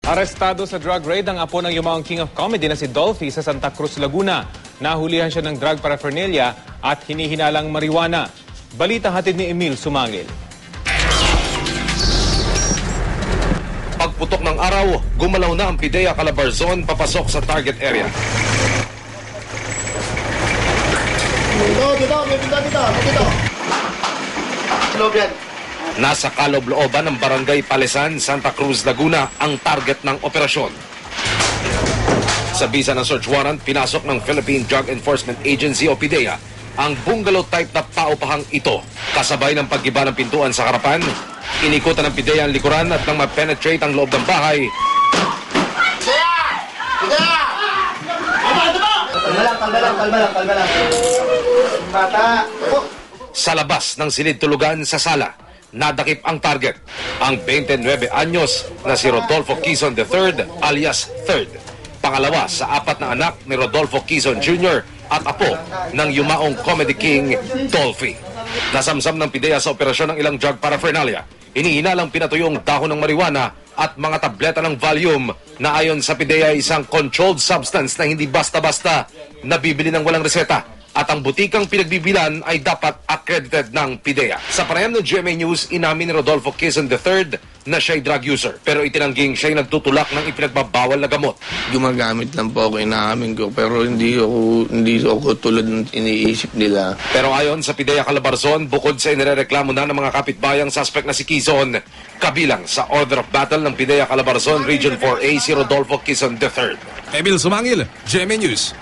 Arestado sa drug raid ang apo ng yumaong King of Comedy na si Dolphy sa Santa Cruz, Laguna. Nahulihan siya ng drug paraphernalia at hinihinalang marijuana. Balita hatid ni Emil Sumangil. Pagputok ng araw, gumalaw na ang PIDEA Calabarzon papasok sa target area. Dito. Loob yan. Nasa kaloob-looban ng Barangay Palesan, Santa Cruz, Laguna ang target ng operasyon. Sa bisa ng search warrant, pinasok ng Philippine Drug Enforcement Agency o PIDEA ang bungalow type na paupahang ito. Kasabay ng paggiba ng pintuan sa harapan, inikutan ng PIDEA ang likuran at nang ma-penetrate ang loob ng bahay, Kalma lang. Bata. sa labas ng silid-tulugan sa sala, nadakip ang target, ang 29 anyos na si Rodolfo Quezon III alias Third. Pangalawa sa 4 na anak ni Rodolfo Quezon Jr. at apo ng yumaong Comedy King, Dolphy. Nasamsam ng PIDEA sa operasyon ng ilang drug paraphernalia. Hinihinalang pinatuyong dahon ng marijuana at mga tableta ng Valium na ayon sa PIDEA isang controlled substance na hindi basta-basta nabibili ng walang reseta. At ang butikang pinagbibilan ay dapat accredited ng PIDEA. Sa panayam ng GMA News, inamin ni Rodolfo Quezon III na siya'y drug user. Pero itinangging siya'y nagtutulak ng ipinagbabawal na gamot. Gumagamit lang po ako, inaamin ko, pero hindi ako tulad ng iniisip nila. Pero ayon sa PIDEA Calabarzon, bukod sa inirereklamo na ng mga kapitbayang suspect na si Quezon, kabilang sa order of battle ng PIDEA Calabarzon Region 4A si Rodolfo Quezon III. Emil Sumangil, GMA News.